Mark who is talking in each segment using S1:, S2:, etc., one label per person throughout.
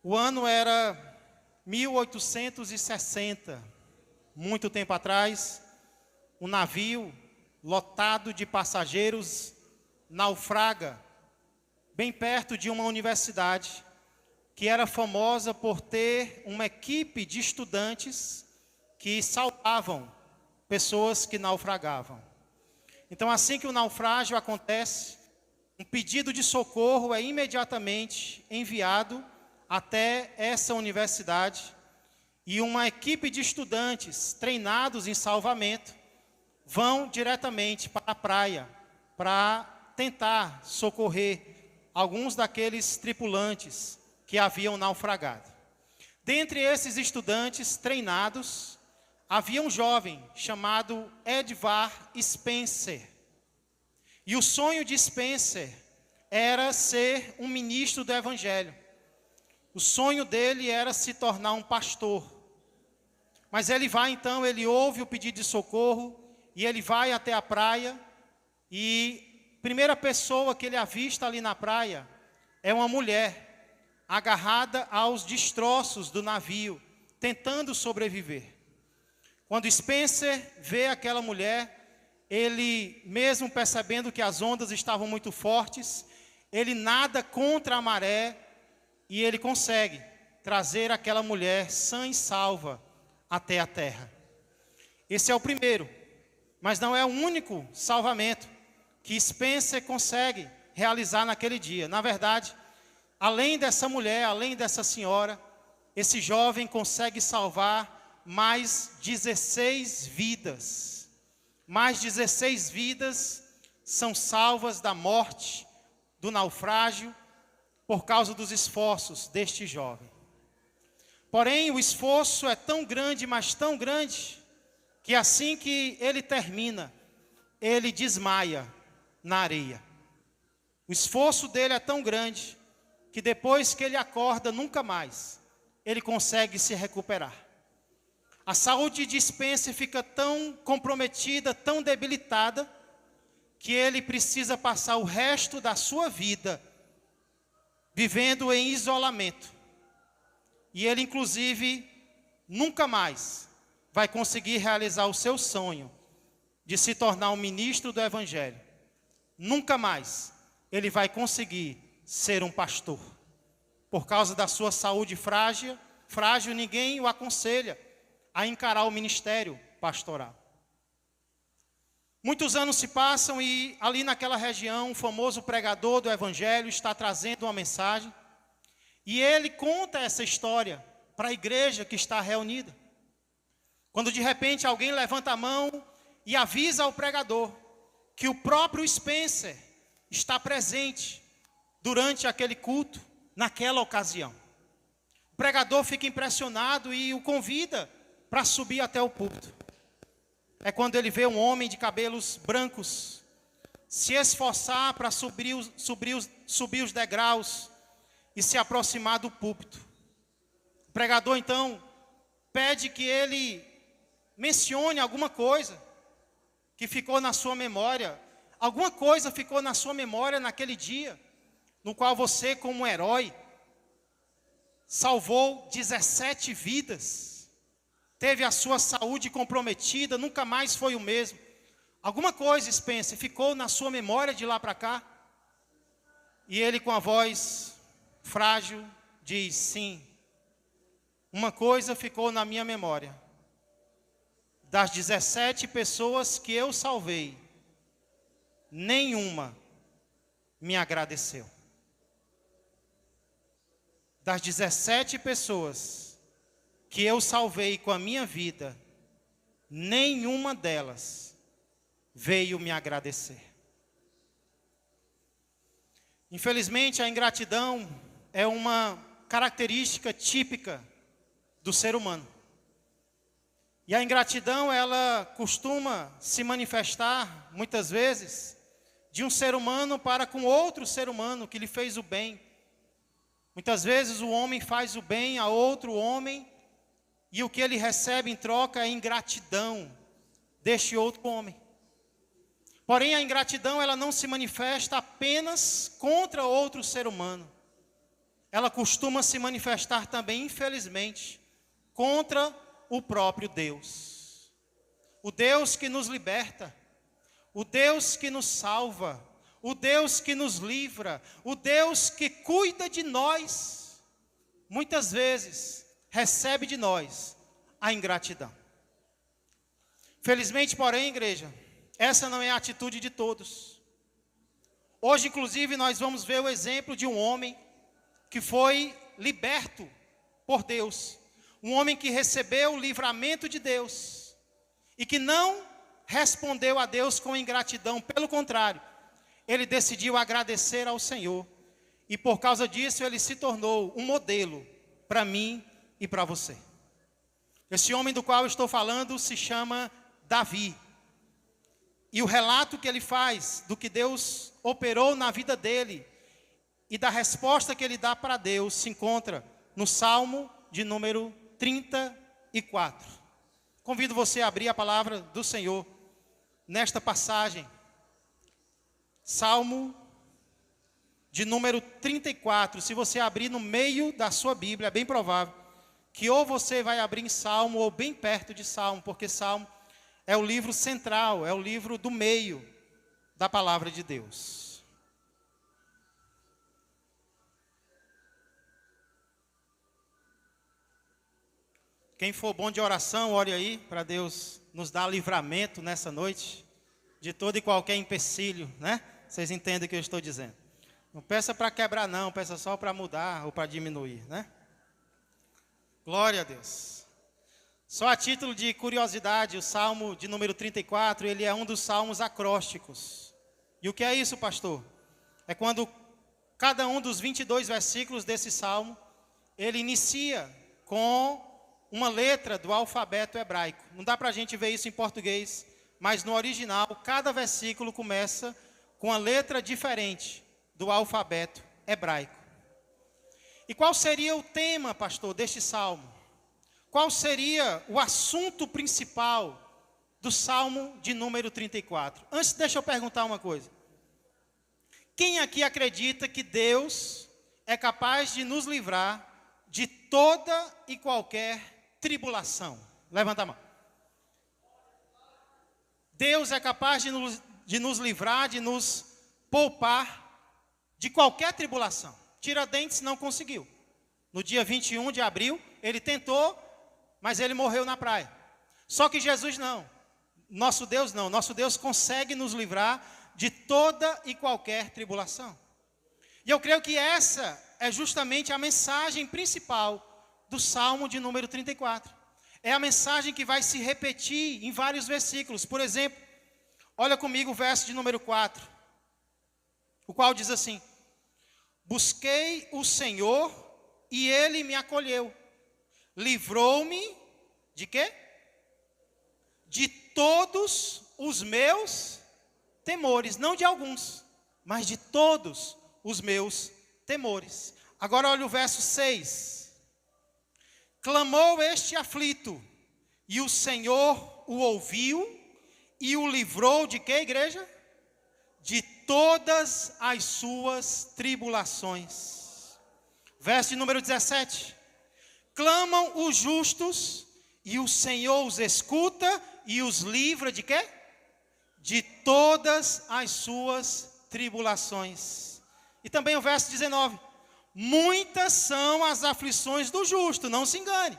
S1: O ano era 1860, muito tempo atrás. Um navio lotado de passageiros naufraga bem perto de uma universidade que era famosa por ter uma equipe de estudantes que salvavam pessoas que naufragavam. Então, assim que o naufrágio acontece, um pedido de socorro é imediatamente enviado até essa universidade e uma equipe de estudantes treinados em salvamento vão diretamente para a praia para tentar socorrer alguns daqueles tripulantes que haviam naufragado. Dentre esses estudantes treinados, havia um jovem chamado Edward Spencer. E o sonho de Spencer era ser um ministro do Evangelho. O sonho dele era se tornar um pastor. Mas ele ouve o pedido de socorro e ele vai até a praia e a primeira pessoa que ele avista ali na praia é uma mulher agarrada aos destroços do navio, tentando sobreviver. Quando Spencer vê aquela mulher, ele, mesmo percebendo que as ondas estavam muito fortes, ele nada contra a maré e ele consegue trazer aquela mulher sã e salva até a terra. Esse é o primeiro, mas não é o único salvamento que Spencer consegue realizar naquele dia. Na verdade, além dessa mulher, além dessa senhora, esse jovem consegue salvar mais 16 vidas. Mais 16 vidas são salvas da morte, do naufrágio, por causa dos esforços deste jovem. Porém, o esforço é tão grande, mas tão grande, que assim que ele termina, ele desmaia na areia. O esforço dele é tão grande, que depois que ele acorda, nunca mais ele consegue se recuperar. A saúde de Spencer fica tão comprometida, tão debilitada, que ele precisa passar o resto da sua vida vivendo em isolamento. E ele, inclusive, nunca mais vai conseguir realizar o seu sonho de se tornar um ministro do Evangelho. Nunca mais ele vai conseguir ser um pastor. Por causa da sua saúde frágil, ninguém o aconselha a encarar o ministério pastoral. Muitos anos se passam e ali naquela região, um famoso pregador do Evangelho está trazendo uma mensagem. E ele conta essa história para a igreja que está reunida. Quando de repente alguém levanta a mão e avisa ao pregador que o próprio Spencer está presente durante aquele culto, naquela ocasião. O pregador fica impressionado e o convida para subir até o púlpito. É quando ele vê um homem de cabelos brancos se esforçar para subir os degraus e se aproximar do púlpito. O pregador então pede que ele mencione alguma coisa que ficou na sua memória. Alguma coisa ficou na sua memória naquele dia, no qual você, como um herói, salvou 17 vidas, teve a sua saúde comprometida, nunca mais foi o mesmo. Alguma coisa, Spencer, ficou na sua memória de lá para cá? E ele, com a voz frágil, diz: sim, uma coisa ficou na minha memória. Das 17 pessoas que eu salvei, nenhuma me agradeceu. Das 17 pessoas que eu salvei com a minha vida, nenhuma delas veio me agradecer. Infelizmente, a ingratidão é uma característica típica do ser humano. E a ingratidão, ela costuma se manifestar, muitas vezes, de um ser humano para com outro ser humano que lhe fez o bem. Muitas vezes o homem faz o bem a outro homem e o que ele recebe em troca é ingratidão deste outro homem. Porém, a ingratidão ela não se manifesta apenas contra outro ser humano, ela costuma se manifestar também, infelizmente, contra o próprio Deus. O Deus que nos liberta, o Deus que nos salva, o Deus que nos livra, o Deus que cuida de nós, muitas vezes recebe de nós a ingratidão. Felizmente, porém, igreja, essa não é a atitude de todos. Hoje, inclusive, nós vamos ver o exemplo de um homem que foi liberto por Deus. Um homem que recebeu o livramento de Deus e que não respondeu a Deus com ingratidão. Pelo contrário, ele decidiu agradecer ao Senhor. E por causa disso, ele se tornou um modelo para mim e para você. Esse homem do qual eu estou falando se chama Davi. E o relato que ele faz do que Deus operou na vida dele e da resposta que ele dá para Deus se encontra no Salmo de número 34. Convido você a abrir a palavra do Senhor nesta passagem. Salmo de número 34. Se você abrir no meio da sua Bíblia, é bem provável que ou você vai abrir em Salmo ou bem perto de Salmo, porque Salmo é o livro central, é o livro do meio da palavra de Deus. Quem for bom de oração, ore aí para Deus nos dar livramento nessa noite de todo e qualquer empecilho, né? Vocês entendem o que eu estou dizendo. Não peça para quebrar não, peça só para mudar ou para diminuir, né? Glória a Deus. Só a título de curiosidade, o Salmo de número 34, ele é um dos salmos acrósticos. E o que é isso, pastor? É quando cada um dos 22 versículos desse salmo, ele inicia com uma letra do alfabeto hebraico. Não dá para a gente ver isso em português, mas no original, cada versículo começa com a letra diferente do alfabeto hebraico. E qual seria o tema, pastor, deste salmo? Qual seria o assunto principal do Salmo de número 34? Antes, deixa eu perguntar uma coisa. Quem aqui acredita que Deus é capaz de nos livrar de toda e qualquer tribulação? Levanta a mão. Deus é capaz de nos livrar, de nos poupar de qualquer tribulação. Tiradentes não conseguiu. No dia 21 de abril, ele tentou, mas ele morreu na praia. Só que Jesus não. Nosso Deus não. Nosso Deus consegue nos livrar de toda e qualquer tribulação. E eu creio que essa é justamente a mensagem principal do Salmo de número 34. É a mensagem que vai se repetir em vários versículos. Por exemplo, olha comigo o verso de número 4, o qual diz assim: busquei o Senhor e Ele me acolheu. Livrou-me de quê? De todos os meus temores. Não de alguns, mas de todos os meus temores. Agora olha o verso 6. Clamou este aflito, e o Senhor o ouviu e o livrou de quê, igreja? De todas as suas tribulações. Verso de número 17. Clamam os justos, e o Senhor os escuta e os livra de quê? De todas as suas tribulações. E também o verso 19. Muitas são as aflições do justo, não se engane.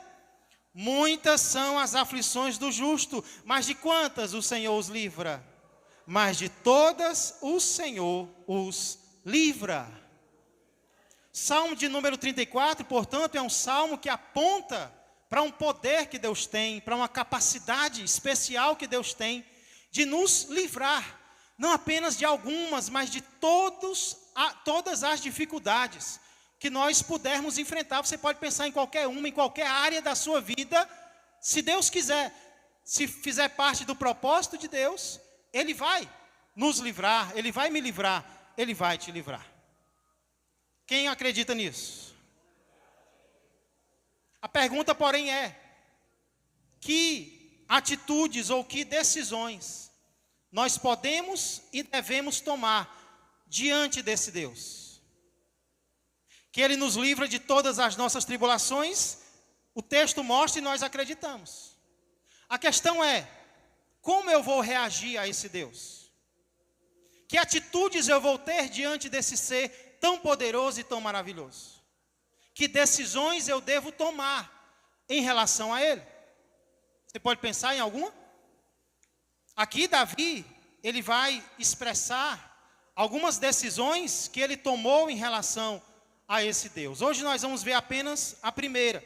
S1: Muitas são as aflições do justo, mas de quantas o Senhor os livra? Mas de todas o Senhor os livra. Salmo de número 34, portanto, é um salmo que aponta para um poder que Deus tem, para uma capacidade especial que Deus tem de nos livrar, não apenas de algumas, mas de todas as dificuldades que nós pudermos enfrentar. Você pode pensar em qualquer uma, em qualquer área da sua vida. Se Deus quiser, se fizer parte do propósito de Deus, Ele vai nos livrar, Ele vai me livrar, Ele vai te livrar. Quem acredita nisso? A pergunta, porém, é: que atitudes ou que decisões nós podemos e devemos tomar diante desse Deus? que Ele nos livra de todas as nossas tribulações, o texto mostra e nós acreditamos. A questão é, como eu vou reagir a esse Deus? Que atitudes eu vou ter diante desse ser tão poderoso e tão maravilhoso? Que decisões eu devo tomar em relação a Ele? Você pode pensar em alguma? Aqui Davi, ele vai expressar algumas decisões que ele tomou em relação a esse Deus. Hoje nós vamos ver apenas a primeira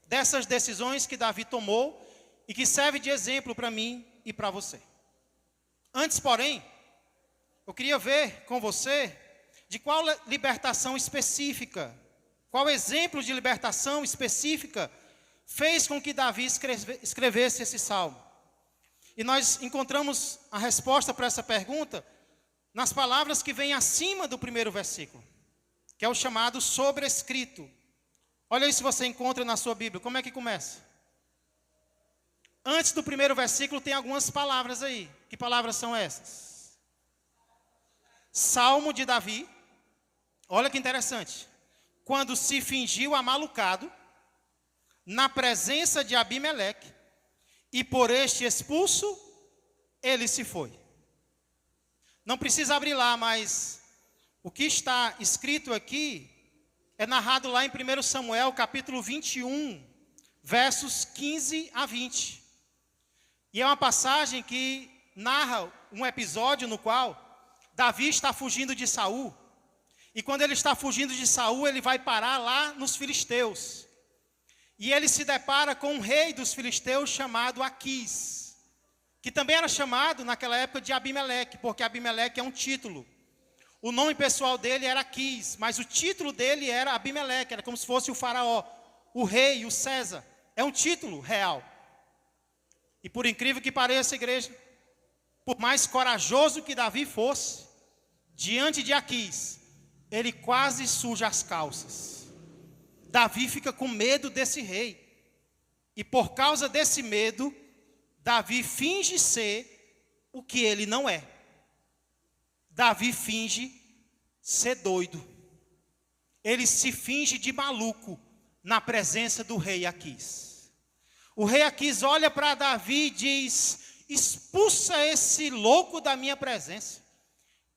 S1: dessas decisões que Davi tomou e que serve de exemplo para mim e para você. Antes, porém, eu queria ver com você de qual libertação específica, qual exemplo de libertação específica fez com que Davi escrevesse esse salmo. E nós encontramos a resposta para essa pergunta nas palavras que vêm acima do primeiro versículo, que é o chamado sobrescrito. Olha aí se você encontra na sua Bíblia, como é que começa? Antes do primeiro versículo tem algumas palavras aí. Que palavras são essas? Salmo de Davi. Olha que interessante. Quando se fingiu amalucado na presença de Abimeleque, e por este expulso, ele se foi. Não precisa abrir lá, mas o que está escrito aqui é narrado lá em 1 Samuel, capítulo 21, versos 15 a 20. E é uma passagem que narra um episódio no qual Davi está fugindo de Saul. E quando ele está fugindo de Saul, ele vai parar lá nos filisteus. E ele se depara com um rei dos filisteus chamado Aquis, que também era chamado naquela época de Abimeleque, porque Abimeleque é um título. O nome pessoal dele era Aquis, mas o título dele era Abimeleque, era como se fosse o faraó, o rei, o César. É um título real. E por incrível que pareça, igreja, por mais corajoso que Davi fosse, diante de Aquis, ele quase suja as calças. Davi fica com medo desse rei. E por causa desse medo, Davi finge ser o que ele não é. Davi finge ser doido. Ele se finge de maluco na presença do rei Aquis. O rei Aquis olha para Davi e diz: expulsa esse louco da minha presença.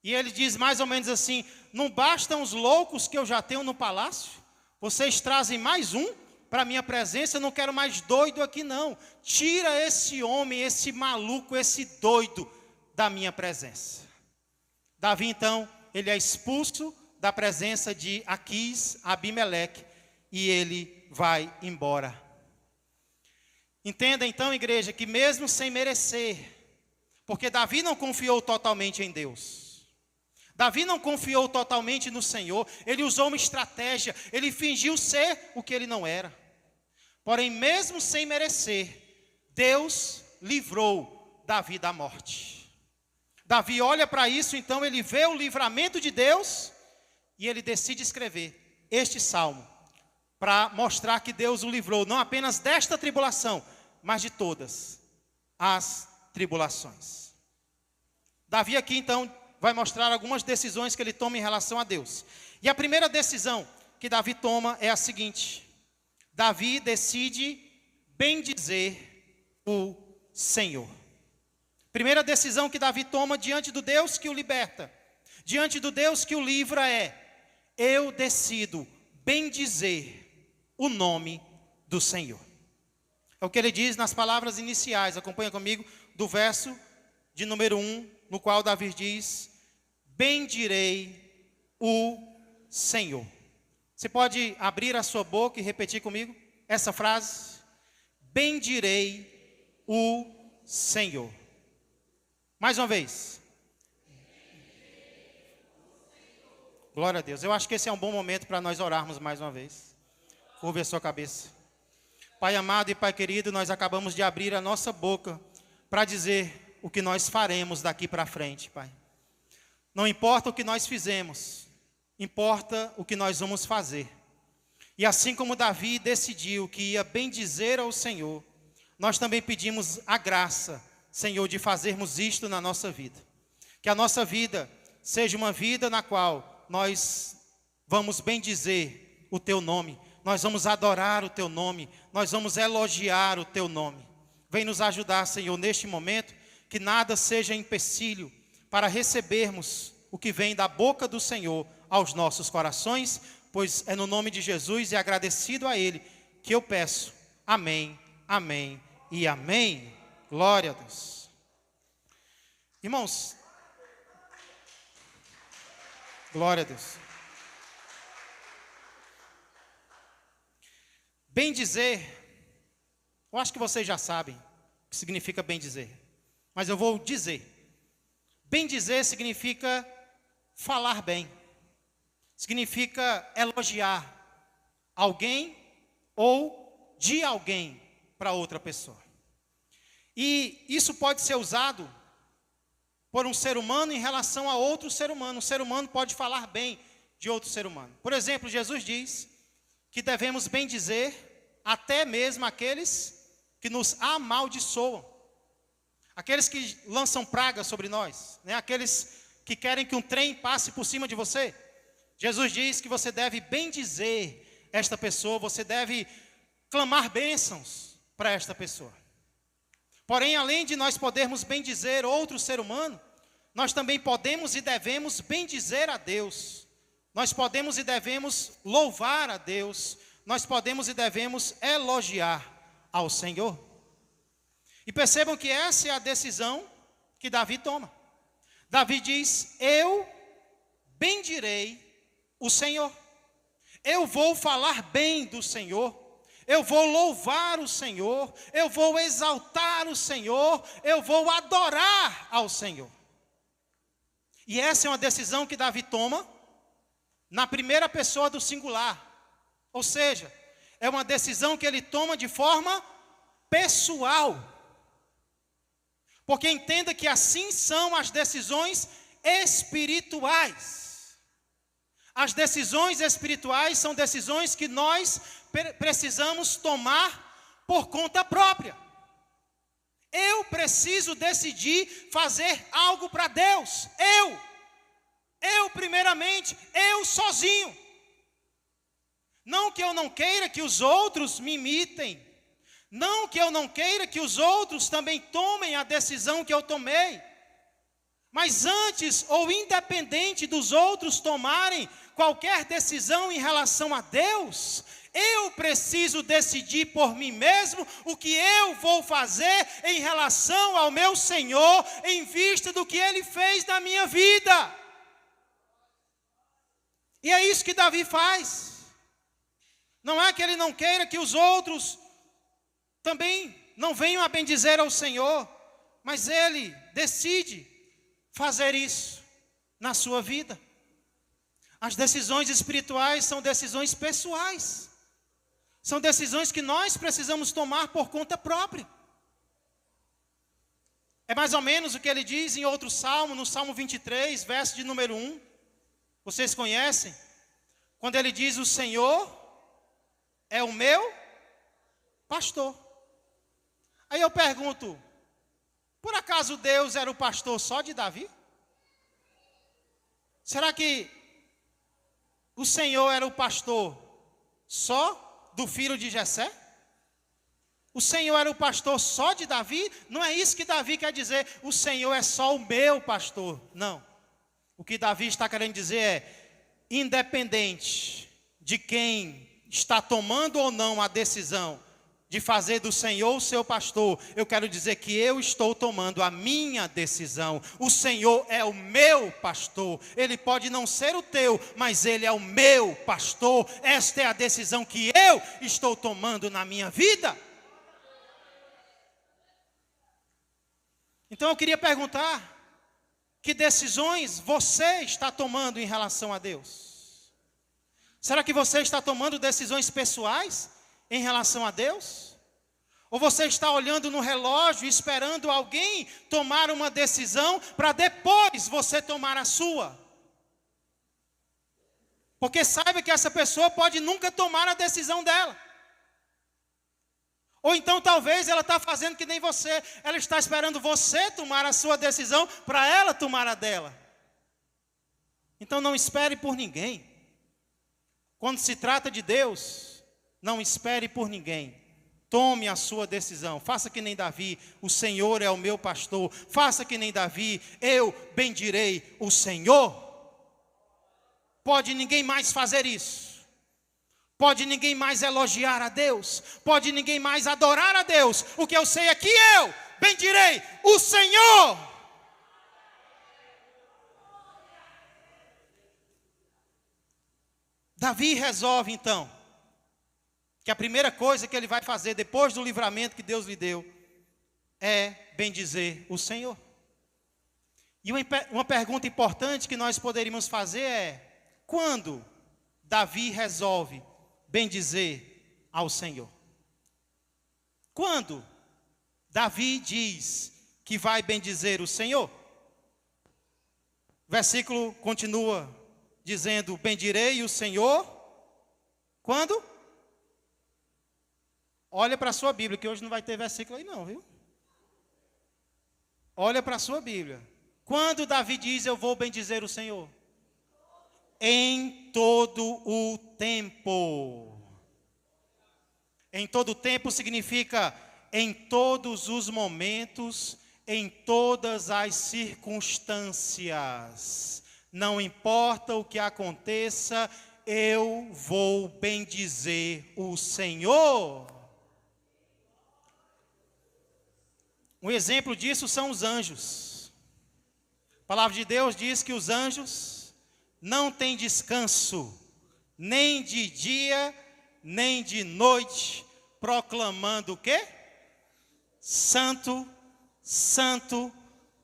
S1: E ele diz mais ou menos assim: não bastam os loucos que eu já tenho no palácio? Vocês trazem mais um para a minha presença? Eu não quero mais doido aqui não. Tira esse homem, esse maluco, esse doido da minha presença. Davi então, ele é expulso da presença de Aquis, Abimeleque, e ele vai embora. Entenda então, igreja, que mesmo sem merecer, porque Davi não confiou totalmente em Deus. Davi não confiou totalmente no Senhor, ele usou uma estratégia, ele fingiu ser o que ele não era. Porém, mesmo sem merecer, Deus livrou Davi da morte. Davi olha para isso, então ele vê o livramento de Deus e ele decide escrever este salmo para mostrar que Deus o livrou, não apenas desta tribulação, mas de todas as tribulações. Davi aqui então vai mostrar algumas decisões que ele toma em relação a Deus. E a primeira decisão que Davi toma é a seguinte: Davi decide bendizer o Senhor. Primeira decisão que Davi toma diante do Deus que o liberta, diante do Deus que o livra é: eu decido bendizer o nome do Senhor. É o que ele diz nas palavras iniciais, acompanha comigo, do verso de número 1, no qual Davi diz: bendirei o Senhor. Você pode abrir a sua boca e repetir comigo essa frase? Bendirei o Senhor. Mais uma vez. Glória a Deus. Eu acho que esse é um bom momento para nós orarmos mais uma vez. Curve a sua cabeça. Pai amado e Pai querido, nós acabamos de abrir a nossa boca para dizer o que nós faremos daqui para frente, Pai. Não importa o que nós fizemos, importa o que nós vamos fazer. E assim como Davi decidiu que ia bendizer ao Senhor, nós também pedimos a graça, Senhor, de fazermos isto na nossa vida. Que a nossa vida seja uma vida na qual nós vamos bendizer o teu nome, nós vamos adorar o teu nome, nós vamos elogiar o teu nome. Vem nos ajudar, Senhor, neste momento, que nada seja empecilho para recebermos o que vem da boca do Senhor aos nossos corações, pois é no nome de Jesus e agradecido a Ele que eu peço. Amém, amém e amém. Glória a Deus. Irmãos, glória a Deus. Bem dizer, eu acho que vocês já sabem o que significa bem dizer, mas eu vou dizer. Bem dizer significa falar bem, significa elogiar alguém ou de alguém para outra pessoa. E isso pode ser usado por um ser humano em relação a outro ser humano. Um ser humano pode falar bem de outro ser humano. Por exemplo, Jesus diz que devemos bem dizer até mesmo aqueles que nos amaldiçoam, aqueles que lançam praga sobre nós, né? Aqueles que querem que um trem passe por cima de você. Jesus diz que você deve bem dizer esta pessoa, você deve clamar bênçãos para esta pessoa. Porém, além de nós podermos bem dizer outro ser humano, nós também podemos e devemos bem dizer a Deus. Nós podemos e devemos louvar a Deus. Nós podemos e devemos elogiar ao Senhor. E percebam que essa é a decisão que Davi toma. Davi diz: eu bendirei o Senhor. Eu vou falar bem do Senhor. Eu vou louvar o Senhor. Eu vou exaltar o Senhor. Eu vou adorar ao Senhor. E essa é uma decisão que Davi toma na primeira pessoa do singular. Ou seja, é uma decisão que ele toma de forma pessoal. Porque entenda que assim são as decisões espirituais. As decisões espirituais são decisões que nós precisamos tomar por conta própria. Eu preciso decidir fazer algo para Deus. Eu primeiramente, eu sozinho. Não que eu não queira que os outros me imitem. Não que eu não queira que os outros também tomem a decisão que eu tomei. Mas antes ou independente dos outros tomarem qualquer decisão em relação a Deus, eu preciso decidir por mim mesmo o que eu vou fazer em relação ao meu Senhor, em vista do que Ele fez na minha vida. E é isso que Davi faz. Não é que ele não queira que os outros também não venham a bendizer ao Senhor, mas ele decide fazer isso na sua vida. As decisões espirituais são decisões pessoais. São decisões que nós precisamos tomar por conta própria. É mais ou menos o que ele diz em outro salmo, no Salmo 23, verso de número 1. Vocês conhecem? Quando ele diz: o Senhor é o meu pastor. Aí eu pergunto: por acaso Deus era o pastor só de Davi? Será que o Senhor era o pastor só do filho de Jessé? O Senhor era o pastor só de Davi? Não é isso que Davi quer dizer, o Senhor é só o meu pastor. Não. O que Davi está querendo dizer é: independente de quem está tomando ou não a decisão de fazer do Senhor o seu pastor, eu quero dizer que eu estou tomando a minha decisão. O Senhor é o meu pastor. Ele pode não ser o teu, mas Ele é o meu pastor. Esta é a decisão que eu estou tomando na minha vida. Então eu queria perguntar: que decisões você está tomando em relação a Deus? Será que você está tomando decisões pessoais em relação a Deus? Ou você está olhando no relógio e esperando alguém tomar uma decisão para depois você tomar a sua? Porque saiba que essa pessoa pode nunca tomar a decisão dela. Ou então talvez ela está fazendo que nem você. Ela está esperando você tomar a sua decisão para ela tomar a dela. Então não espere por ninguém. Quando se trata de Deus, não espere por ninguém. Tome a sua decisão. Faça que nem Davi, o Senhor é o meu pastor. Faça que nem Davi, eu bendirei o Senhor. Pode ninguém mais fazer isso. Pode ninguém mais elogiar a Deus. Pode ninguém mais adorar a Deus. O que eu sei é que eu bendirei o Senhor. Davi resolve então que a primeira coisa que ele vai fazer depois do livramento que Deus lhe deu é bendizer o Senhor. E uma pergunta importante que nós poderíamos fazer é: quando Davi resolve bendizer ao Senhor? Quando Davi diz que vai bendizer o Senhor? O versículo continua dizendo: bendirei o Senhor. Quando? Olha para a sua Bíblia, que hoje não vai ter versículo aí não, viu? Olha para a sua Bíblia. Quando Davi diz eu vou bendizer o Senhor? Em todo o tempo. Em todo o tempo significa em todos os momentos, em todas as circunstâncias. Não importa o que aconteça, eu vou bendizer o Senhor. Um exemplo disso são os anjos. A palavra de Deus diz que os anjos não têm descanso, nem de dia, nem de noite, proclamando o quê? Santo, Santo,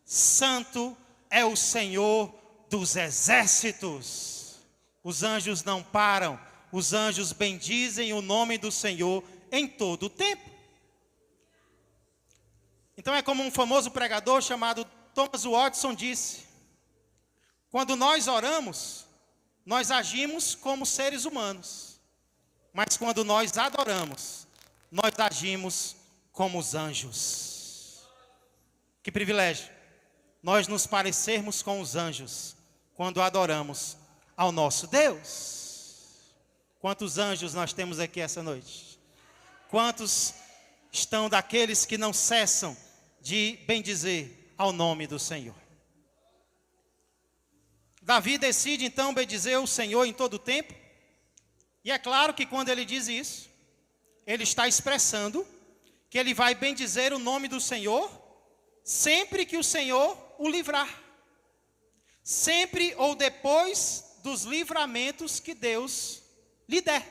S1: Santo é o Senhor dos exércitos. Os anjos não param, os anjos bendizem o nome do Senhor em todo o tempo. Então é como um famoso pregador chamado Thomas Watson disse: quando nós oramos, nós agimos como seres humanos, mas quando nós adoramos, nós agimos como os anjos. Que privilégio, nós nos parecermos com os anjos, quando adoramos ao nosso Deus. Quantos anjos nós temos aqui essa noite? Quantos estão daqueles que não cessam de bendizer ao nome do Senhor? Davi decide então bendizer o Senhor em todo o tempo. E é claro que quando ele diz isso, ele está expressando que ele vai bendizer o nome do Senhor sempre que o Senhor o livrar. Sempre ou depois dos livramentos que Deus lhe der.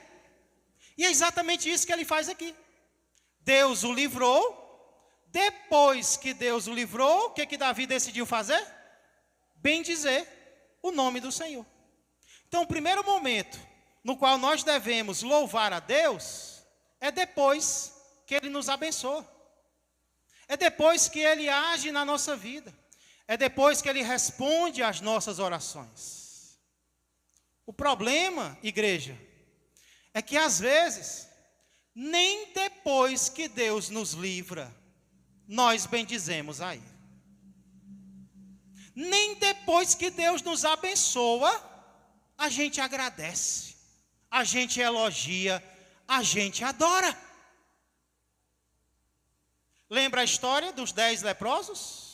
S1: E é exatamente isso que ele faz aqui. Deus o livrou. Depois que Deus o livrou, o que Davi decidiu fazer? Bendizer o nome do Senhor. Então, o primeiro momento no qual nós devemos louvar a Deus é depois que Ele nos abençoa. É depois que Ele age na nossa vida. É depois que Ele responde às nossas orações. O problema, igreja, é que às vezes, nem depois que Deus nos livra, nós bendizemos a Ele. Nem depois que Deus nos abençoa, a gente agradece, a gente elogia, a gente adora. Lembra a história dos 10 leprosos?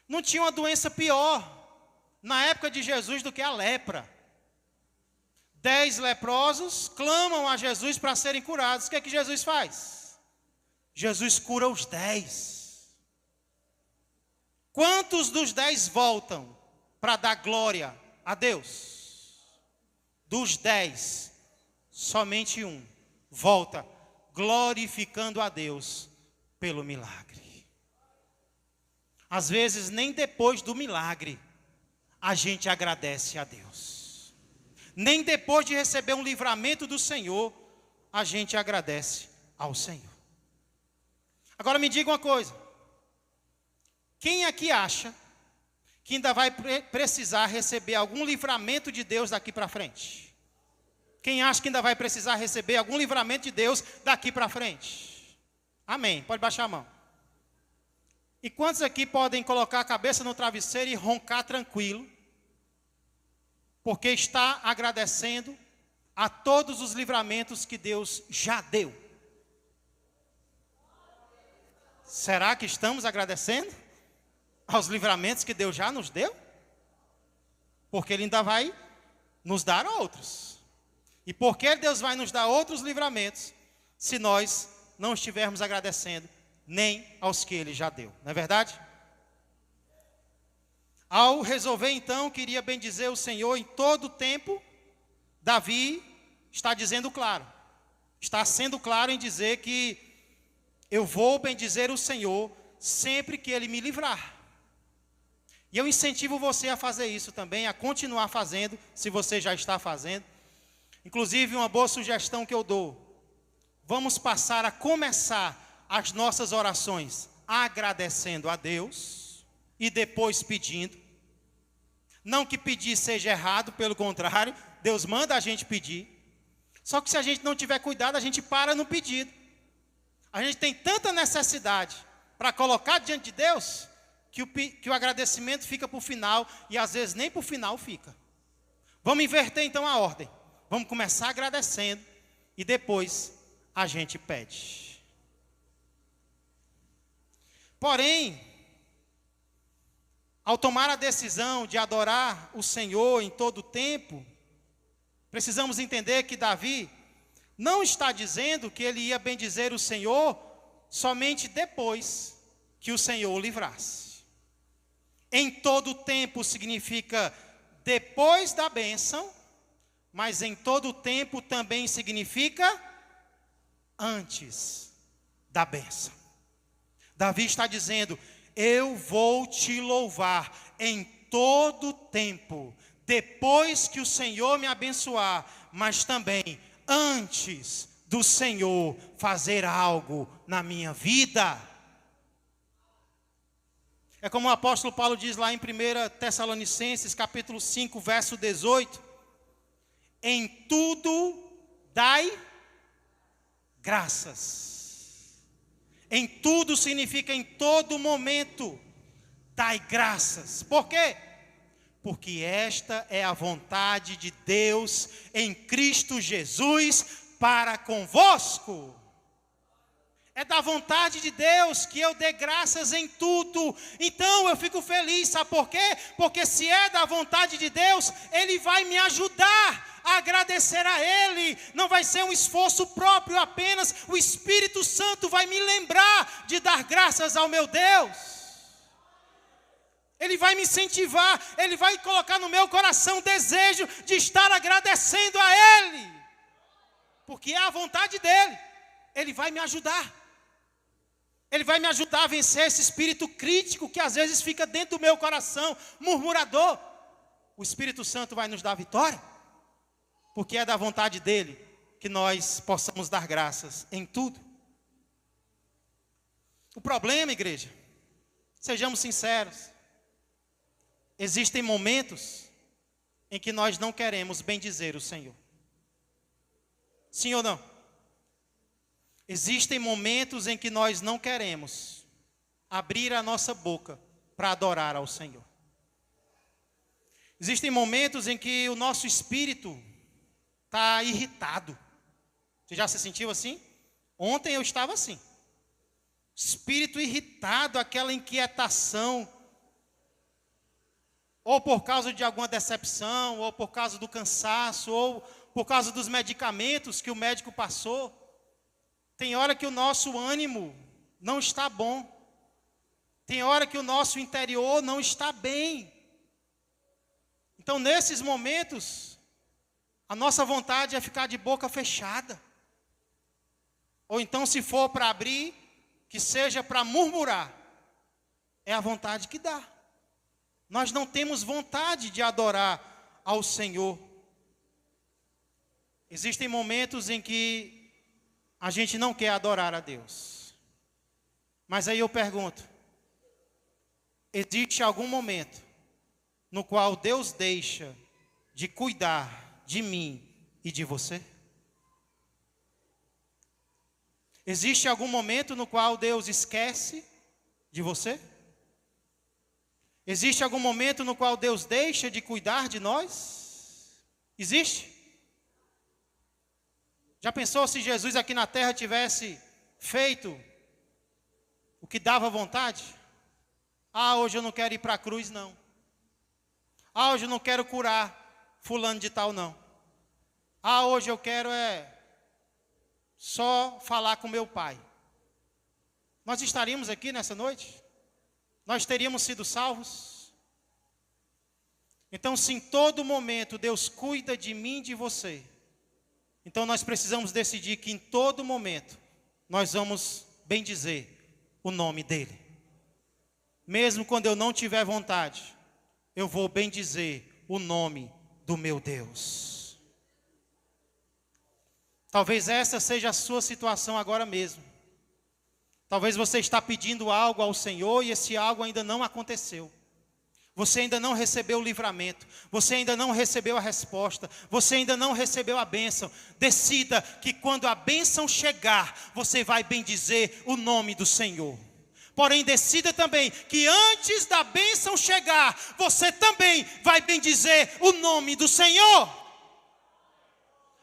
S1: Não tinha uma doença pior na época de Jesus do que a lepra. 10 leprosos clamam a Jesus para serem curados. O que é que Jesus faz? Jesus cura os 10. Quantos dos 10 voltam para dar glória a Deus? Dos 10, somente um volta glorificando a Deus pelo milagre. Às vezes, nem depois do milagre, a gente agradece a Deus. Nem depois de receber um livramento do Senhor, a gente agradece ao Senhor. Agora me diga uma coisa. Quem aqui acha que ainda vai precisar receber algum livramento de Deus daqui para frente? Quem acha que ainda vai precisar receber algum livramento de Deus daqui para frente? Amém. Pode baixar a mão. E quantos aqui podem colocar a cabeça no travesseiro e roncar tranquilo? Porque está agradecendo a todos os livramentos que Deus já deu. Será que estamos agradecendo aos livramentos que Deus já nos deu? Porque Ele ainda vai nos dar outros. E por que Deus vai nos dar outros livramentos se nós não estivermos agradecendo nem aos que Ele já deu? Não é verdade? Ao resolver então, queria bendizer o Senhor em todo o tempo, Davi está dizendo claro, está sendo claro em dizer que eu vou bendizer o Senhor sempre que Ele me livrar. E eu incentivo você a fazer isso também, a continuar fazendo, se você já está fazendo. Inclusive, uma boa sugestão que eu dou: vamos passar a começar as nossas orações agradecendo a Deus e depois pedindo. Não que pedir seja errado, pelo contrário, Deus manda a gente pedir. Só que se a gente não tiver cuidado, a gente para no pedido. A gente tem tanta necessidade para colocar diante de Deus, que o agradecimento fica para o final, e às vezes nem para o final fica. Vamos inverter então a ordem. Vamos começar agradecendo, e depois a gente pede. Porém, ao tomar a decisão de adorar o Senhor em todo o tempo, precisamos entender que Davi não está dizendo que ele ia bendizer o Senhor somente depois que o Senhor o livrasse. Em todo o tempo significa depois da bênção, mas em todo o tempo também significa antes da bênção. Davi está dizendo: eu vou te louvar em todo o tempo, depois que o Senhor me abençoar, mas também antes do Senhor fazer algo na minha vida. É como o apóstolo Paulo diz lá em 1 Tessalonicenses, capítulo 5, verso 18: em tudo dai graças. Em tudo significa em todo momento dai graças. Por quê? Porque esta é a vontade de Deus em Cristo Jesus para convosco. É da vontade de Deus que eu dê graças em tudo. Então eu fico feliz, sabe por quê? Porque se é da vontade de Deus, Ele vai me ajudar a agradecer a Ele. Não vai ser um esforço próprio apenas, o Espírito Santo vai me lembrar de dar graças ao meu Deus. Ele vai me incentivar, Ele vai colocar no meu coração o desejo de estar agradecendo a Ele. Porque é a vontade dEle, Ele vai me ajudar. Ele vai me ajudar a vencer esse espírito crítico que às vezes fica dentro do meu coração, murmurador. O Espírito Santo vai nos dar vitória, porque é da vontade dEle que nós possamos dar graças em tudo. O problema, igreja, sejamos sinceros, existem momentos em que nós não queremos bendizer o Senhor. Sim ou não? Existem momentos em que nós não queremos abrir a nossa boca para adorar ao Senhor. Existem momentos em que o nosso espírito está irritado. Você já se sentiu assim? Ontem eu estava assim. Espírito irritado, aquela inquietação. Ou por causa de alguma decepção, ou por causa do cansaço, ou por causa dos medicamentos que o médico passou. Tem hora que o nosso ânimo não está bom. Tem hora que o nosso interior não está bem. Então, nesses momentos, a nossa vontade é ficar de boca fechada. Ou então, se for para abrir, que seja para murmurar. É a vontade que dá. Nós não temos vontade de adorar ao Senhor. Existem momentos em que a gente não quer adorar a Deus. Mas aí eu pergunto: existe algum momento no qual Deus deixa de cuidar de mim e de você? Existe algum momento no qual Deus esquece de você? Existe algum momento no qual Deus deixa de cuidar de nós? Existe? Já pensou se Jesus aqui na terra tivesse feito o que dava vontade? Ah, hoje eu não quero ir para a cruz, não. Ah, hoje eu não quero curar fulano de tal, não. Ah, hoje eu quero só falar com meu pai. Nós estaríamos aqui nessa noite? Nós teríamos sido salvos? Então, se em todo momento Deus cuida de mim e de você, então nós precisamos decidir que em todo momento nós vamos bendizer o nome dEle. Mesmo quando eu não tiver vontade, eu vou bendizer o nome do meu Deus. Talvez essa seja a sua situação agora mesmo. Talvez você está pedindo algo ao Senhor e esse algo ainda não aconteceu. Você ainda não recebeu o livramento, você ainda não recebeu a resposta, você ainda não recebeu a bênção. Decida que quando a bênção chegar, você vai bendizer o nome do Senhor. Porém, decida também que antes da bênção chegar, você também vai bendizer o nome do Senhor.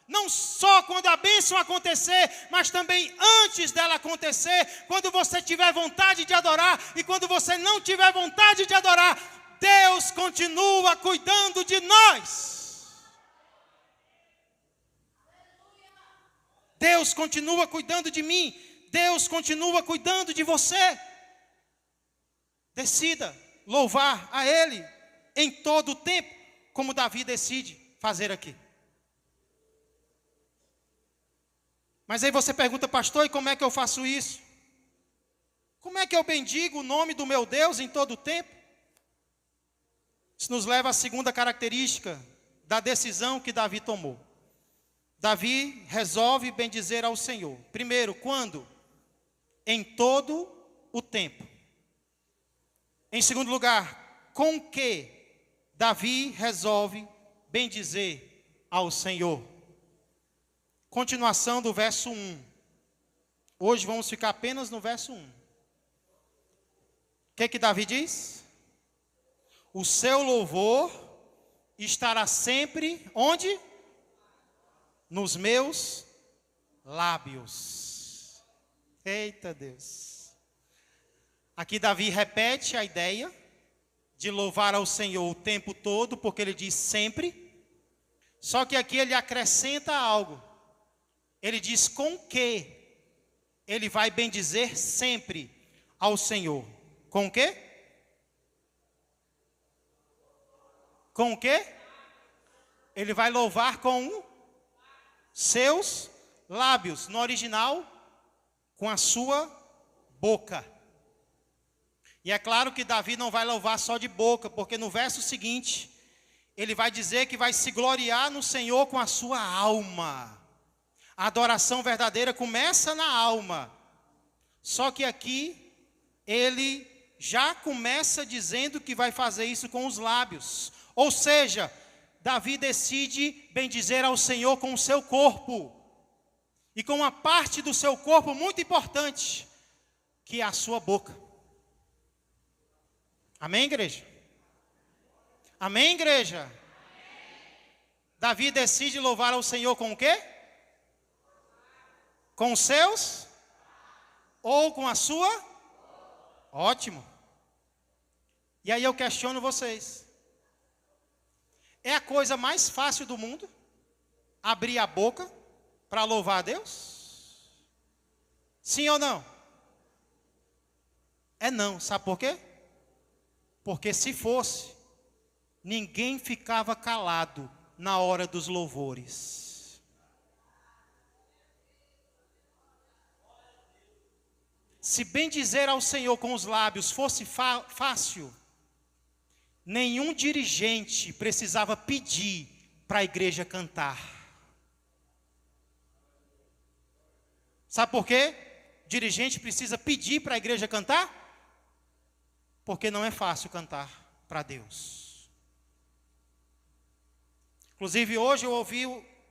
S1: Não só quando a bênção acontecer, mas também antes dela acontecer, quando você tiver vontade de adorar e quando você não tiver vontade de adorar, Deus continua cuidando de nós. Deus continua cuidando de mim. Deus continua cuidando de você. Decida louvar a Ele em todo o tempo, como Davi decide fazer aqui. Mas aí você pergunta, pastor, e como é que eu faço isso? Como é que eu bendigo o nome do meu Deus em todo o tempo? Isso nos leva à segunda característica da decisão que Davi tomou. Davi resolve bendizer ao Senhor. Primeiro, quando? Em todo o tempo. Em segundo lugar, com que Davi resolve bendizer ao Senhor. Continuação do verso 1. Hoje vamos ficar apenas no verso 1. O que Davi diz? O seu louvor estará sempre, onde? Nos meus lábios. Eita Deus. Aqui Davi repete a ideia de louvar ao Senhor o tempo todo, porque ele diz sempre. Só que aqui ele acrescenta algo. Ele diz com que ele vai bendizer sempre ao Senhor. Com o quê? Com o quê? Ele vai louvar com seus lábios. No original, com a sua boca. E é claro que Davi não vai louvar só de boca, porque no verso seguinte, ele vai dizer que vai se gloriar no Senhor com a sua alma. A adoração verdadeira começa na alma. Só que aqui, ele já começa dizendo que vai fazer isso com os lábios. Ou seja, Davi decide bendizer ao Senhor com o seu corpo. E com uma parte do seu corpo muito importante, que é a sua boca. Amém, igreja? Amém, igreja? Amém. Davi decide louvar ao Senhor com o quê? Com os seus? Ou com a sua? Ótimo. E aí eu questiono vocês. É a coisa mais fácil do mundo abrir a boca para louvar a Deus? Sim ou não? É não. Sabe por quê? Porque se fosse, ninguém ficava calado na hora dos louvores. Se bendizer ao Senhor com os lábios fosse fácil, nenhum dirigente precisava pedir para a igreja cantar. Sabe por quê? O dirigente precisa pedir para a igreja cantar? Porque não é fácil cantar para Deus. Inclusive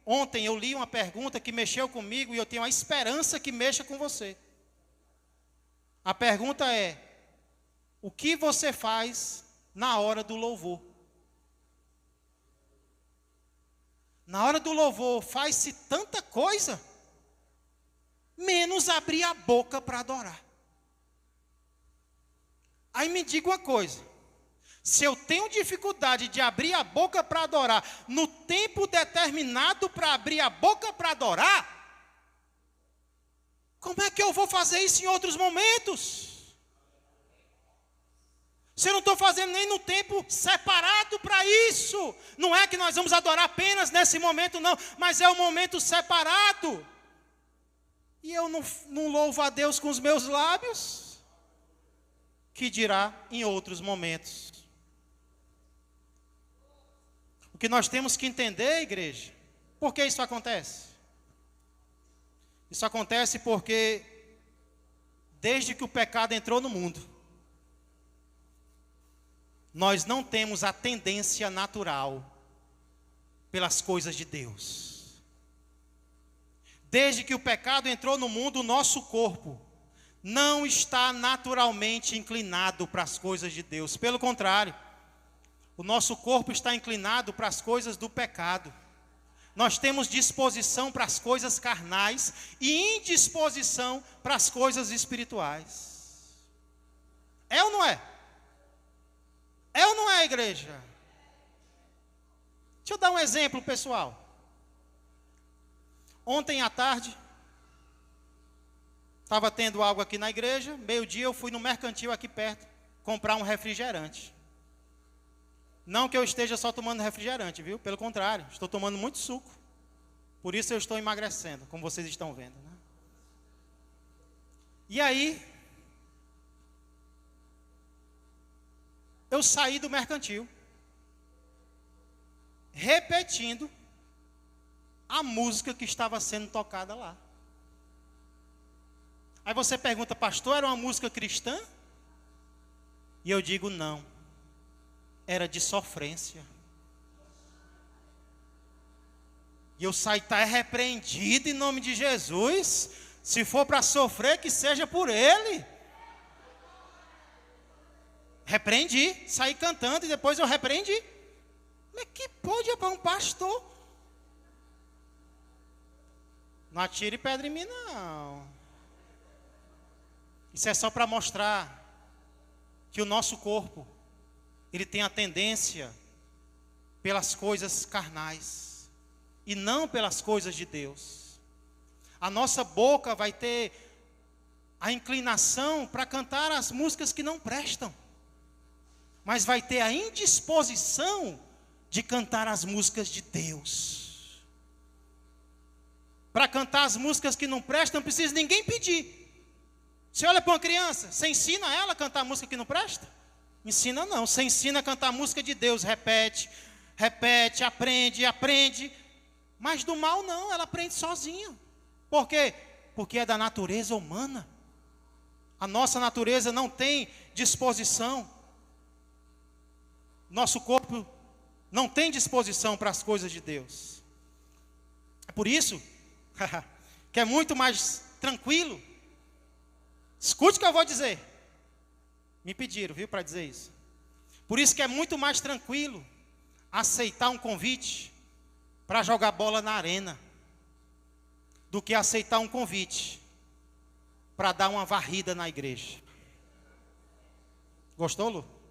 S1: ontem eu li uma pergunta que mexeu comigo e eu tenho a esperança que mexa com você. A pergunta é: o que você faz na hora do louvor? Na hora do louvor faz-se tanta coisa. menos abrir a boca para adorar. Aí me diga uma coisa: se eu tenho dificuldade de abrir a boca para adorar, no tempo determinado para abrir a boca para adorar, como é que eu vou fazer isso em outros momentos? Se eu não estou fazendo nem no tempo separado para isso. Não é que nós vamos adorar apenas nesse momento, não, mas é um momento separado. E eu não louvo a Deus com os meus lábios? Que dirá em outros momentos? O que nós temos que entender, igreja, por que isso acontece? Isso acontece porque, desde que o pecado entrou no mundo, nós não temos a tendência natural pelas coisas de Deus. Desde que o pecado entrou no mundo, o nosso corpo não está naturalmente inclinado para as coisas de Deus. Pelo contrário, o nosso corpo está inclinado para as coisas do pecado. Nós temos disposição para as coisas carnais e indisposição para as coisas espirituais. É ou não é? É ou não é, igreja? Deixa eu dar um exemplo, pessoal. Ontem à tarde, estava tendo algo aqui na igreja. Meio-dia eu fui no mercantil aqui perto comprar um refrigerante. Não que eu esteja só tomando refrigerante, viu? Pelo contrário, estou tomando muito suco. Por isso eu estou emagrecendo, como vocês estão vendo, né? E aí, eu saí do mercantil, repetindo a música que estava sendo tocada lá. Aí você pergunta: pastor, era uma música cristã? E eu digo: não, era de sofrência. E eu saí: está repreendido em nome de Jesus. Se for para sofrer, que seja por Ele. Repreendi, saí cantando e depois eu repreendi. Como é que pode para um pastor? Não atire pedra em mim, não. Isso é só para mostrar que o nosso corpo, ele tem a tendência pelas coisas carnais e não pelas coisas de Deus. A nossa boca vai ter a inclinação para cantar as músicas que não prestam, mas vai ter a indisposição de cantar as músicas de Deus. Para cantar as músicas que não prestam, não precisa ninguém pedir. Você olha para uma criança, você ensina ela a cantar música que não presta? Ensina não, você ensina a cantar a música de Deus, repete, repete, aprende, aprende. Mas do mal não, ela aprende sozinha. Por quê? Porque é da natureza humana. A nossa natureza não tem disposição. Nosso corpo não tem disposição para as coisas de Deus. É por isso que é muito mais tranquilo. Escute o que eu vou dizer. Me pediram, viu, para dizer isso. Por isso que é muito mais tranquilo aceitar um convite para jogar bola na arena do que aceitar um convite para dar uma varrida na igreja. Gostou, Lu?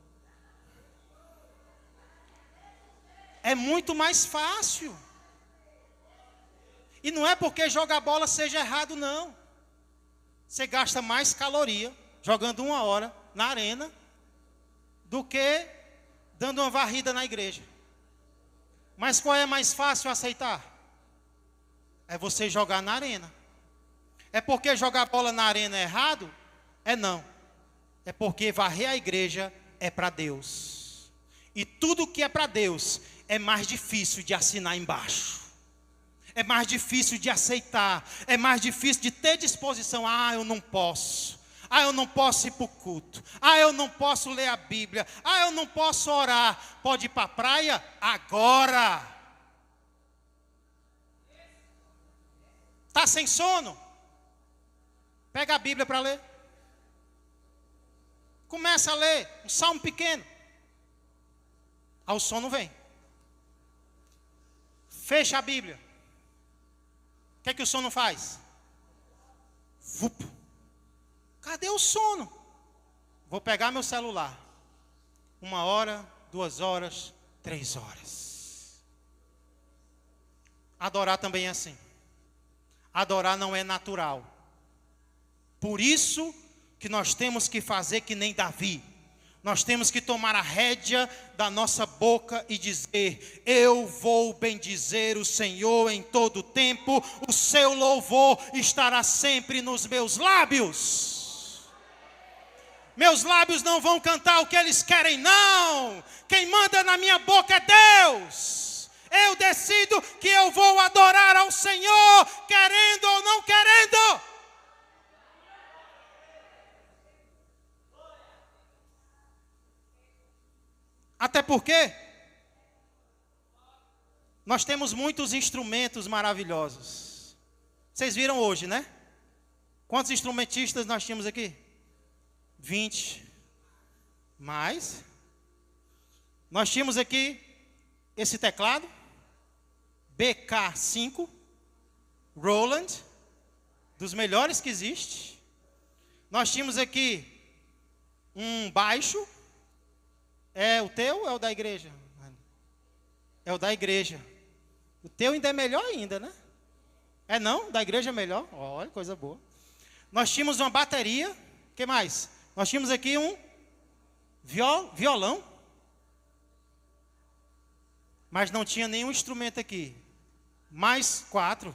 S1: É muito mais fácil. E não é porque jogar bola seja errado, não. Você gasta mais caloria jogando 1 hora na arena do que dando uma varrida na igreja. Mas qual é mais fácil aceitar? É você jogar na arena. É porque jogar bola na arena é errado? É não. É porque varrer a igreja é para Deus. E tudo que é para Deus é mais difícil de assinar embaixo. É mais difícil de aceitar. É mais difícil de ter disposição. Ah, eu não posso. Ah, eu não posso ir para o culto. Ah, eu não posso ler a Bíblia. Ah, eu não posso orar. Pode ir para a praia? Agora. Está sem sono? Pega a Bíblia para ler. Começa a ler um salmo pequeno. Aí o sono vem. Fecha a Bíblia. O que é que o sono faz? Vup. Cadê o sono? Vou pegar meu celular. 1 hora, 2 horas, 3 horas. Adorar também é assim. Adorar não é natural. Por isso que nós temos que fazer que nem Davi. Nós temos que tomar a rédea da nossa boca e dizer: eu vou bendizer o Senhor em todo o tempo, o seu louvor estará sempre nos meus lábios. Meus lábios não vão cantar o que eles querem, não. Quem manda na minha boca é Deus. Eu decido que eu vou adorar ao Senhor, querendo ou não querendo. Até porque nós temos muitos instrumentos maravilhosos. Vocês viram hoje, né? Quantos instrumentistas nós tínhamos aqui? 20. Mais. Nós tínhamos aqui esse teclado, BK5, Roland, dos melhores que existe. Nós tínhamos aqui um baixo. É o teu ou é o da igreja? É o da igreja. O teu ainda é melhor ainda, né? É não? Da igreja é melhor? Olha, coisa boa. Nós tínhamos uma bateria. O que mais? Nós tínhamos aqui um violão. Mas não tinha nenhum instrumento aqui. Mais 4.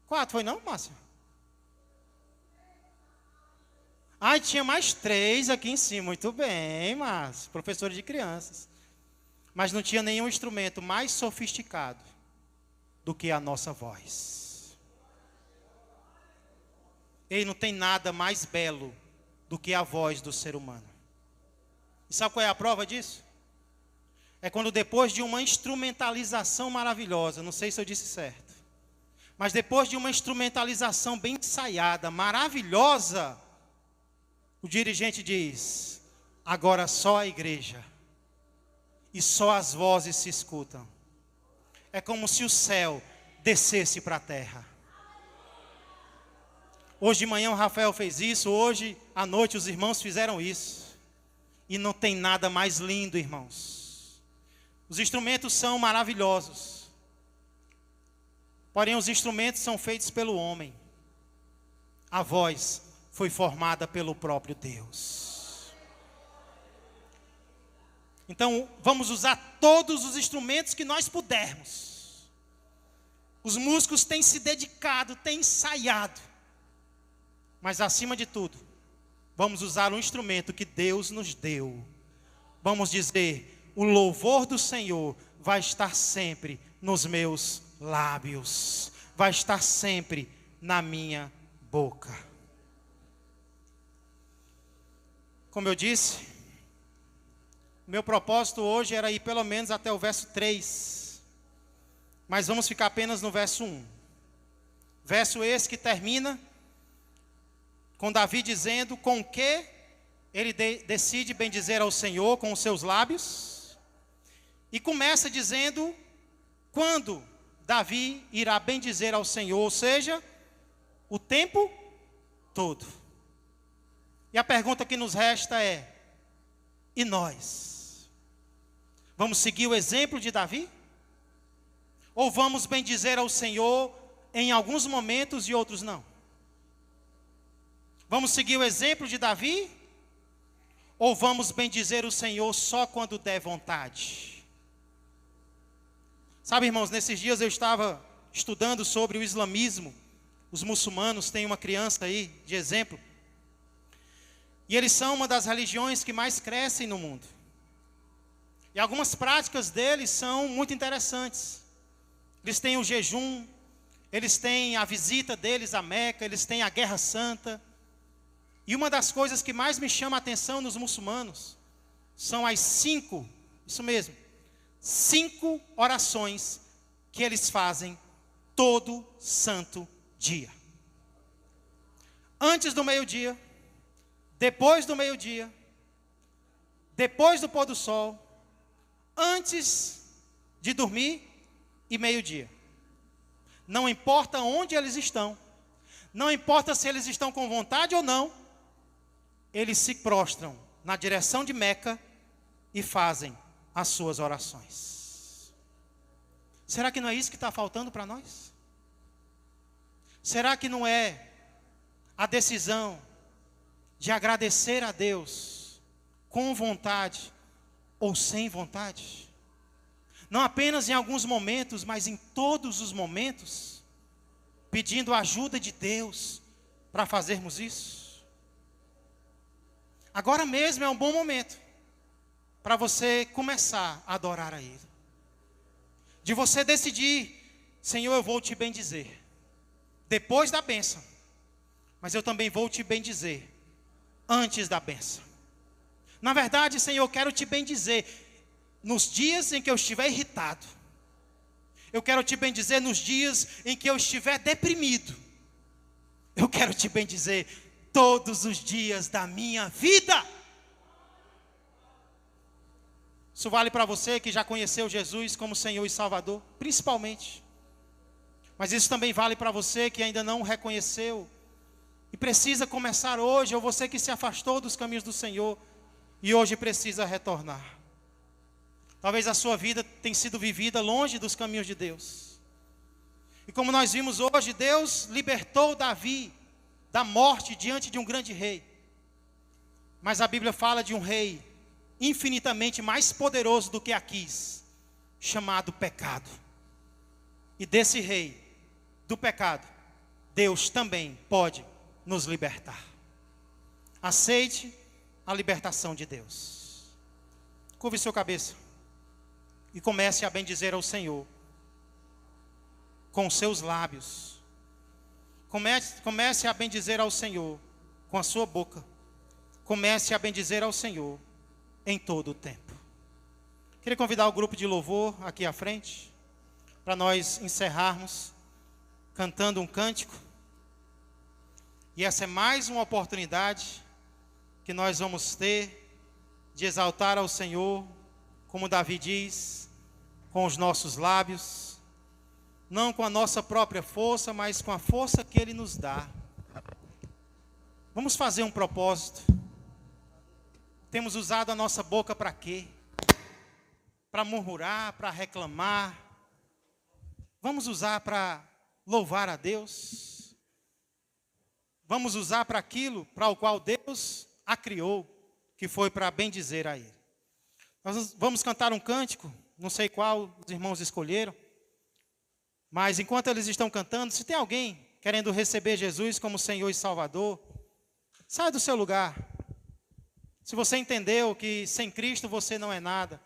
S1: 4 foi não, Márcia? Ah, tinha mais 3 aqui em cima. Muito bem, mas professores de crianças. Mas não tinha nenhum instrumento mais sofisticado do que a nossa voz. E não tem nada mais belo do que a voz do ser humano. E sabe qual é a prova disso? É quando depois de uma instrumentalização maravilhosa, não sei se eu disse certo, mas depois de uma instrumentalização bem ensaiada, maravilhosa, o dirigente diz: agora só a igreja, e só as vozes se escutam. É como se o céu descesse para a terra. Hoje de manhã o Rafael fez isso, hoje à noite os irmãos fizeram isso. E não tem nada mais lindo, irmãos. Os instrumentos são maravilhosos. Porém, os instrumentos são feitos pelo homem. A voz foi formada pelo próprio Deus. Então, vamos usar todos os instrumentos que nós pudermos. Os músicos têm se dedicado, têm ensaiado. Mas, acima de tudo, vamos usar um instrumento que Deus nos deu. Vamos dizer: o louvor do Senhor vai estar sempre nos meus lábios. Vai estar sempre na minha boca. Como eu disse, meu propósito hoje era ir pelo menos até o verso 3. Mas vamos ficar apenas no verso 1. Verso esse que termina com Davi dizendo com que ele decide bendizer ao Senhor com os seus lábios. E começa dizendo quando Davi irá bendizer ao Senhor, ou seja, o tempo todo. E a pergunta que nos resta é: e nós? Vamos seguir o exemplo de Davi? Ou vamos bendizer ao Senhor em alguns momentos e outros não? Vamos seguir o exemplo de Davi? Ou vamos bendizer o Senhor só quando der vontade? Sabe, irmãos, nesses dias eu estava estudando sobre o islamismo. Os muçulmanos têm uma criança aí de exemplo. E eles são uma das religiões que mais crescem no mundo. E algumas práticas deles são muito interessantes. Eles têm o jejum, eles têm a visita deles a Meca, eles têm a Guerra Santa. E uma das coisas que mais me chama a atenção nos muçulmanos são as 5, isso mesmo, 5 orações que eles fazem todo santo dia. Antes do meio-dia, depois do meio-dia, depois do pôr do sol, antes de dormir e meio-dia. Não importa onde eles estão, não importa se eles estão com vontade ou não, eles se prostram na direção de Meca e fazem as suas orações. Será que não é isso que está faltando para nós? Será que não é a decisão de agradecer a Deus com vontade ou sem vontade? Não apenas em alguns momentos, mas em todos os momentos, pedindo a ajuda de Deus para fazermos isso. Agora mesmo é um bom momento para você começar a adorar a Ele. De você decidir: Senhor, eu vou te bendizer depois da bênção, mas eu também vou te bendizer antes da bênção. Na verdade, Senhor, eu quero te bendizer nos dias em que eu estiver irritado. Eu quero te bendizer nos dias em que eu estiver deprimido. Eu quero te bendizer todos os dias da minha vida. Isso vale para você que já conheceu Jesus como Senhor e Salvador, principalmente. Mas isso também vale para você que ainda não o reconheceu e precisa começar hoje, ou você que se afastou dos caminhos do Senhor e hoje precisa retornar. Talvez a sua vida tenha sido vivida longe dos caminhos de Deus. E como nós vimos hoje, Deus libertou Davi da morte diante de um grande rei. Mas a Bíblia fala de um rei infinitamente mais poderoso do que Aquis, chamado pecado. E desse rei, do pecado, Deus também pode nos libertar. Aceite a libertação de Deus. Curve sua cabeça e comece a bendizer ao Senhor com os seus lábios. Comece a bendizer ao Senhor com a sua boca. Comece a bendizer ao Senhor em todo o tempo. Queria convidar o grupo de louvor aqui à frente, para nós encerrarmos cantando um cântico. E essa é mais uma oportunidade que nós vamos ter de exaltar ao Senhor, como Davi diz, com os nossos lábios, não com a nossa própria força, mas com a força que Ele nos dá. Vamos fazer um propósito. Temos usado a nossa boca para quê? Para murmurar, para reclamar. Vamos usar para louvar a Deus. Vamos usar para aquilo para o qual Deus a criou, que foi para bendizer a Ele. Nós vamos cantar um cântico, não sei qual os irmãos escolheram, mas enquanto eles estão cantando, se tem alguém querendo receber Jesus como Senhor e Salvador, saia do seu lugar. Se você entendeu que sem Cristo você não é nada,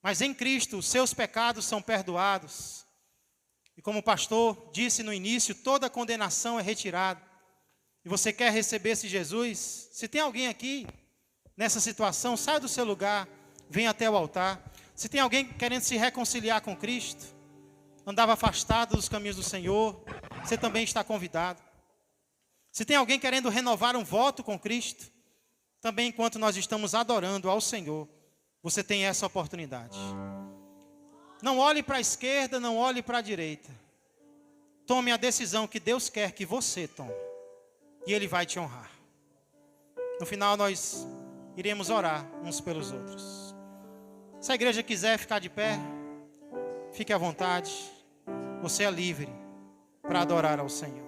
S1: mas em Cristo os seus pecados são perdoados, e como o pastor disse no início, toda condenação é retirada, e você quer receber esse Jesus, se tem alguém aqui nessa situação, saia do seu lugar, venha até o altar. Se tem alguém querendo se reconciliar com Cristo, andava afastado dos caminhos do Senhor, você também está convidado. Se tem alguém querendo renovar um voto com Cristo, também enquanto nós estamos adorando ao Senhor, você tem essa oportunidade. Não olhe para a esquerda, não olhe para a direita. Tome a decisão que Deus quer que você tome, e Ele vai te honrar. No final nós iremos orar uns pelos outros. Se a igreja quiser ficar de pé, fique à vontade. Você é livre para adorar ao Senhor.